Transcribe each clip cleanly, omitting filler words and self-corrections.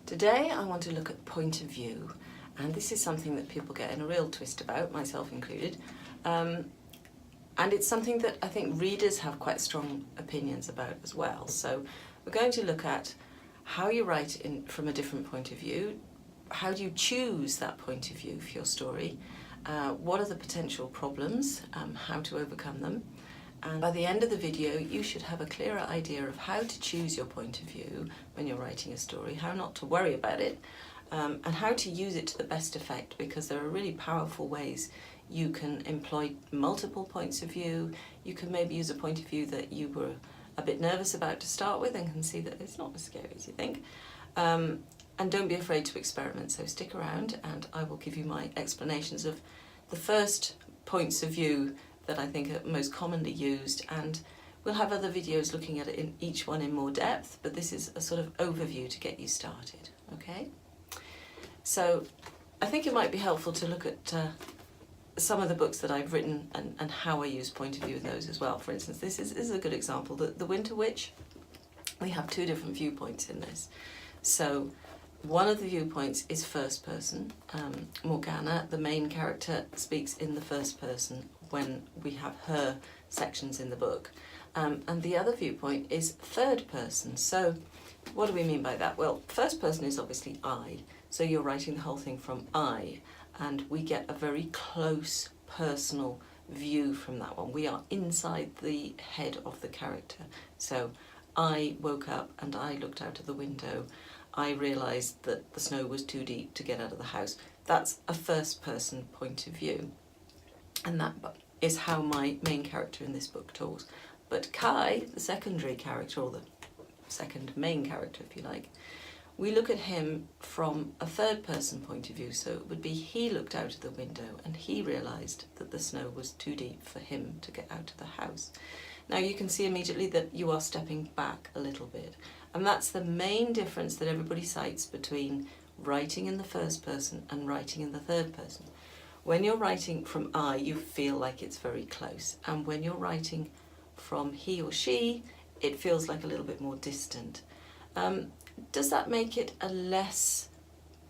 Today I want to look at point of view, and this is something that people get in a real twist about, myself included, and it's something that I think readers have quite strong opinions about as well. So we're going to look at how you write from a different point of view, how do you choose that point of view for your story, what are the potential problems, how to overcome them. And by the end of the video, you should have a clearer idea of how to choose your point of view when you're writing a story, how not to worry about it, and how to use it to the best effect, because there are really powerful ways you can employ multiple points of view. You can maybe use a point of view that you were a bit nervous about to start with and can see that it's not as scary as you think. And don't be afraid to experiment, so stick around and I will give you my explanations of the first points of view that I think are most commonly used, and we'll have other videos looking at it in each one in more depth, but this is a sort of overview to get you started, okay? So I think it might be helpful to look at some of the books that I've written and how I use point of view in those as well. For instance, this is a good example. The Winter Witch, we have two different viewpoints in this. So one of the viewpoints is first person. Morgana, the main character, speaks in the first person when we have her sections in the book. And the other viewpoint is third person. So what do we mean by that? Well, first person is obviously I. So you're writing the whole thing from I, and we get a very close personal view from that one. We are inside the head of the character. So I woke up and I looked out of the window. I realised that the snow was too deep to get out of the house. That's a first person point of view. And that is how my main character in this book talks. But Kai, the secondary character, or the second main character if you like, we look at him from a third person point of view. So it would be he looked out of the window and he realised that the snow was too deep for him to get out of the house. Now you can see immediately that you are stepping back a little bit. And that's the main difference that everybody cites between writing in the first person and writing in the third person. When you're writing from I, you feel like it's very close. And when you're writing from he or she, it feels like a little bit more distant. Does that make it a less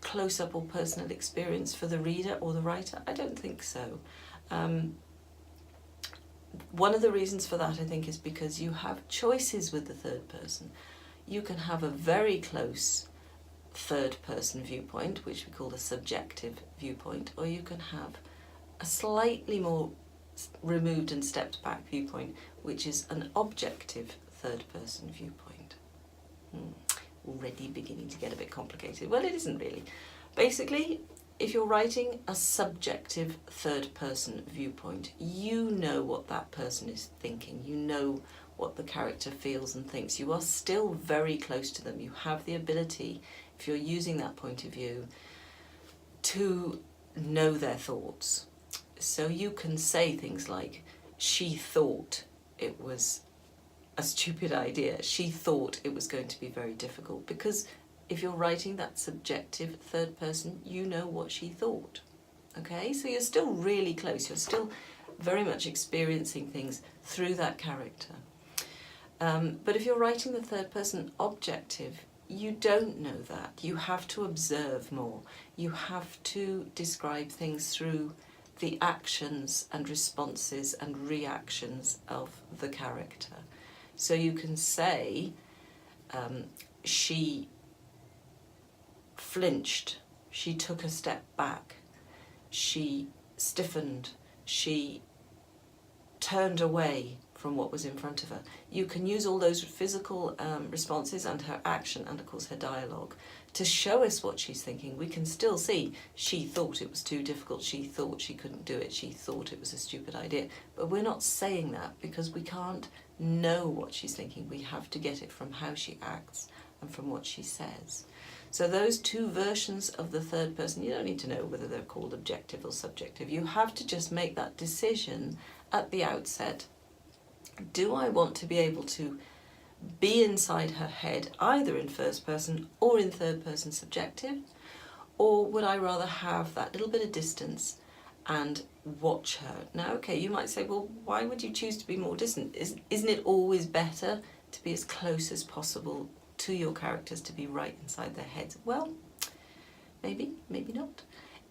close-up or personal experience for the reader or the writer? I don't think so. One of the reasons for that, I think, is because you have choices with the third person. You can have a very close third person viewpoint, which we call a subjective viewpoint, or you can have a slightly more removed and stepped back viewpoint, which is an objective third person viewpoint. Already beginning to get a bit complicated. Well, it isn't really. Basically, if you're writing a subjective third person viewpoint, you know what that person is thinking. You know what the character feels and thinks. You are still very close to them. You have the ability, if you're using that point of view, to know their thoughts. So you can say things like, she thought it was a stupid idea. She thought it was going to be very difficult, because if you're writing that subjective third person, you know what she thought. Okay, so you're still really close. You're still very much experiencing things through that character. But if you're writing the third person objective, you don't know that. You have to observe more. You have to describe things through the actions and responses and reactions of the character. So you can say, she flinched, she took a step back, she stiffened, she turned away from what was in front of her. You can use all those physical responses and her action and of course her dialogue to show us what she's thinking. We can still see she thought it was too difficult, she thought she couldn't do it, she thought it was a stupid idea. But we're not saying that because we can't know what she's thinking. We have to get it from how she acts and from what she says. So those two versions of the third person, you don't need to know whether they're called objective or subjective. You have to just make that decision at the outset. Do I want to be able to be inside her head, either in first person or in third person subjective? Or would I rather have that little bit of distance and watch her? Now, okay, you might say, well, why would you choose to be more distant? Isn't it always better to be as close as possible to your characters to be right inside their heads. Well, maybe, maybe not.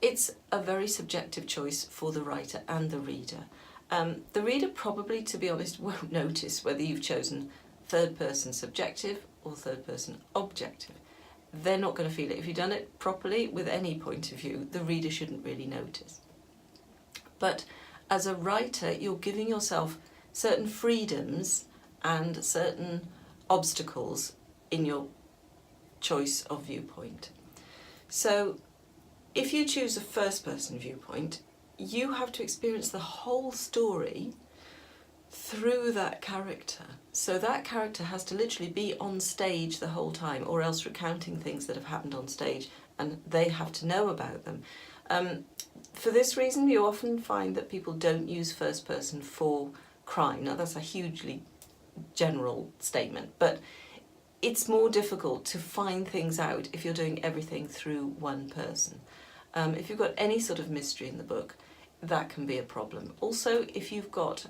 It's a very subjective choice for the writer and the reader. The reader probably, to be honest, won't notice whether you've chosen third person subjective or third person objective. They're not going to feel it. If you've done it properly with any point of view, the reader shouldn't really notice. But as a writer, you're giving yourself certain freedoms and certain obstacles in your choice of viewpoint. So if you choose a first person viewpoint, you have to experience the whole story through that character. So that character has to literally be on stage the whole time, or else recounting things that have happened on stage, and they have to know about them. For this reason, you often find that people don't use first person for crime. Now that's a hugely general statement, but it's more difficult to find things out if you're doing everything through one person. If you've got any sort of mystery in the book, that can be a problem. Also, if you've got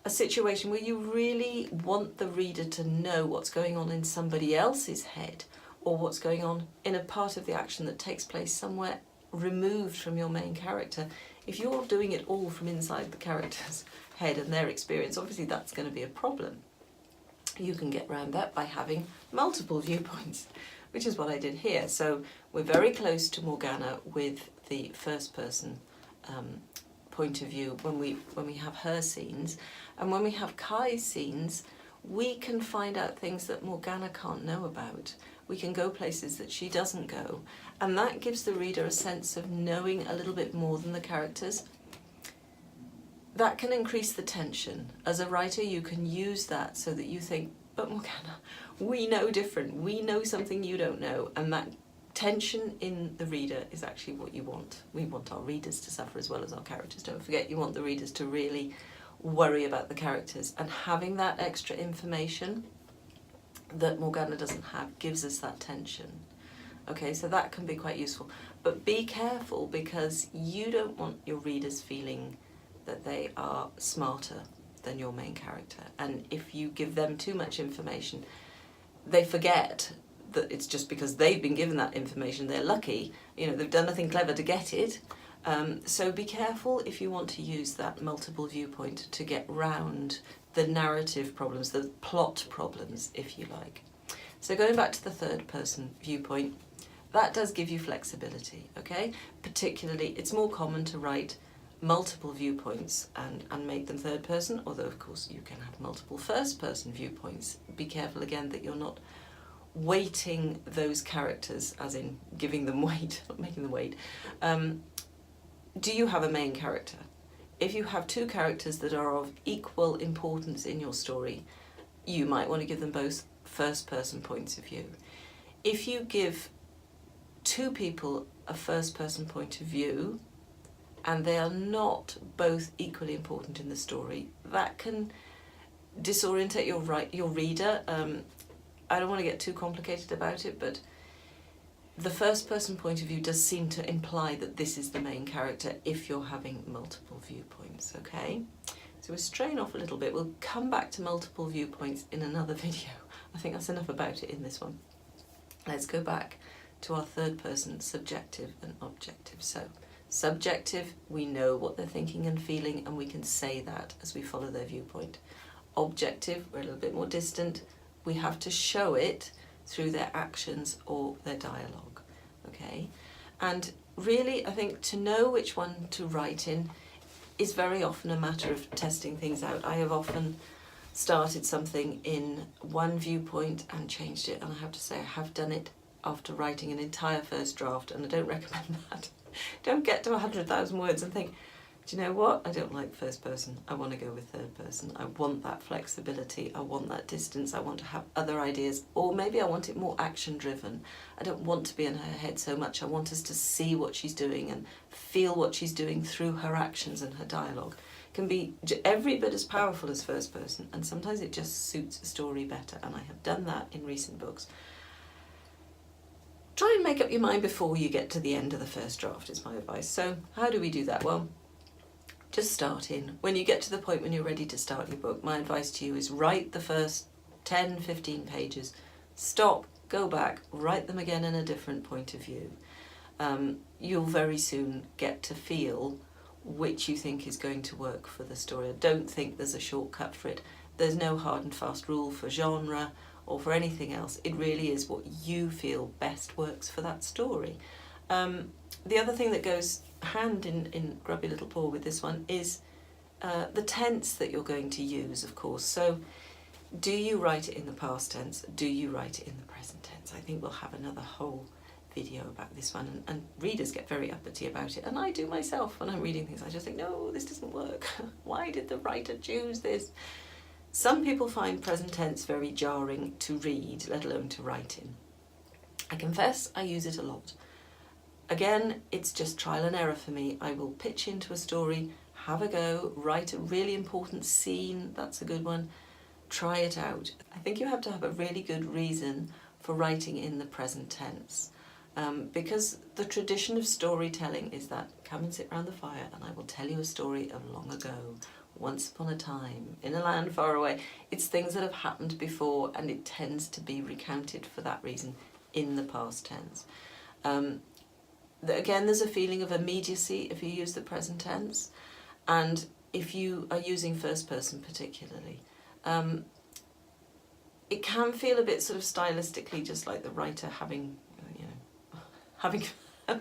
a situation where you really want the reader to know what's going on in somebody else's head, or what's going on in a part of the action that takes place somewhere removed from your main character, if you're doing it all from inside the character's head and their experience, obviously that's going to be a problem. You can get around that by having multiple viewpoints, which is what I did here. So we're very close to Morgana with the first person point of view when we have her scenes, and when we have Kai's scenes, we can find out things that Morgana can't know about. We can go places that she doesn't go, and that gives the reader a sense of knowing a little bit more than the characters. That can increase the tension. As a writer, you can use that so that you think, but Morgana, we know different, we know something you don't know, and that tension in the reader is actually what you want. We want our readers to suffer as well as our characters. Don't forget, you want the readers to really worry about the characters, and having that extra information that Morgana doesn't have gives us that tension. Okay, so that can be quite useful. But be careful, because you don't want your readers feeling that they are smarter than your main character. And if you give them too much information, they forget that it's just because they've been given that information, they're lucky, you know, they've done nothing clever to get it. So be careful if you want to use that multiple viewpoint to get round the narrative problems, the plot problems, if you like. So going back to the third person viewpoint, that does give you flexibility, okay? Particularly, it's more common to write multiple viewpoints and make them third person, although of course you can have multiple first person viewpoints. Be careful again that you're not weighting those characters, as in giving them weight, not making them weight. Do you have a main character? If you have two characters that are of equal importance in your story, you might want to give them both first person points of view. If you give two people a first person point of view and they are not both equally important in the story, that can disorientate your reader. I don't want to get too complicated about it, but the first person point of view does seem to imply that this is the main character if you're having multiple viewpoints, okay? So we're straying off a little bit. We'll come back to multiple viewpoints in another video. I think that's enough about it in this one. Let's go back to our third person, subjective and objective. So subjective, we know what they're thinking and feeling, and we can say that as we follow their viewpoint. Objective, we're a little bit more distant. We have to show it through their actions or their dialogue, okay? And really, I think to know which one to write in is very often a matter of testing things out. I have often started something in one viewpoint and changed it, and I have to say I have done it after writing an entire first draft, and I don't recommend that. Don't get to 100,000 words and think, do you know what? I don't like first person. I want to go with third person. I want that flexibility. I want that distance. I want to have other ideas. Or maybe I want it more action driven. I don't want to be in her head so much. I want us to see what she's doing and feel what she's doing through her actions and her dialogue. It can be every bit as powerful as first person, and sometimes it just suits a story better, and I have done that in recent books. Try and make up your mind before you get to the end of the first draft is my advice. So how do we do that? Well, just start in. When you get to the point when you're ready to start your book, my advice to you is write the first 10, 15 pages stop, go back, write them again in a different point of view. You'll very soon get to feel which you think is going to work for the story. I don't think there's a shortcut for it. There's no hard and fast rule for genre or for anything else. It really is what you feel best works for that story. The other thing that goes hand in Grubby Little Paw with this one is the tense that you're going to use, of course. So do you write it in the past tense? Do you write it in the present tense? I think we'll have another whole video about this one, and readers get very uppity about it, and I do myself when I'm reading things. I just think, no, this doesn't work. Why did the writer choose this? Some people find present tense very jarring to read, let alone to write in. I confess I use it a lot. Again, it's just trial and error for me. I will pitch into a story, have a go, write a really important scene, that's a good one, try it out. I think you have to have a really good reason for writing in the present tense. Because the tradition of storytelling is that come and sit round the fire and I will tell you a story of long ago, once upon a time, in a land far away. It's things that have happened before, and it tends to be recounted for that reason in the past tense. Again, there's a feeling of immediacy if you use the present tense, and if you are using first person particularly. It can feel a bit sort of stylistically just like the writer having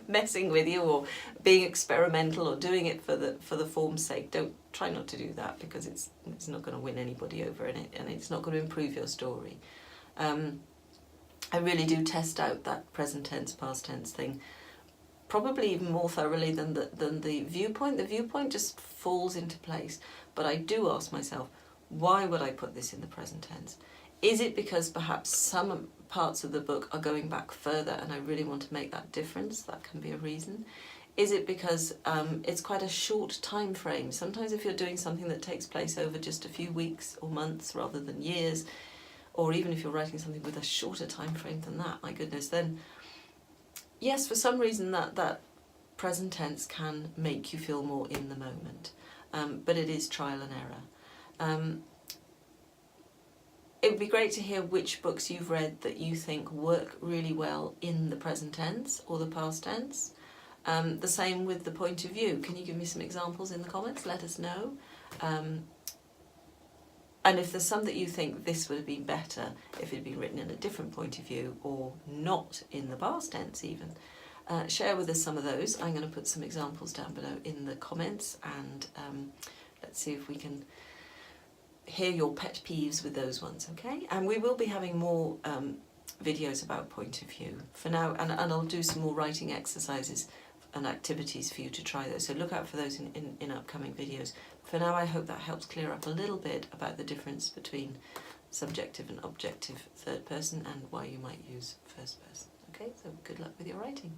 messing with you, or being experimental, or doing it for the form's sake. Try not to do that, because it's not going to win anybody over in it, and it's not going to improve your story. I really do test out that present tense, past tense thing, probably even more thoroughly than the viewpoint. The viewpoint just falls into place, but I do ask myself, why would I put this in the present tense? Is it because perhaps some parts of the book are going back further and I really want to make that difference? That can be a reason. Is it because it's quite a short time frame? Sometimes if you're doing something that takes place over just a few weeks or months rather than years, or even if you're writing something with a shorter time frame than that, my goodness, then yes, for some reason that present tense can make you feel more in the moment. But it is trial and error. It would be great to hear which books you've read that you think work really well in the present tense or the past tense. The same with the point of view. Can you give me some examples in the comments? Let us know. And if there's some that you think this would have been better if it had been written in a different point of view, or not in the past tense even, share with us some of those. I'm going to put some examples down below in the comments, and let's see if we can hear your pet peeves with those ones, okay? And we will be having more videos about point of view for now, and I'll do some more writing exercises and activities for you to try those, so look out for those in upcoming videos. For now, I hope that helps clear up a little bit about the difference between subjective and objective third person, and why you might use first person. Okay, so good luck with your writing.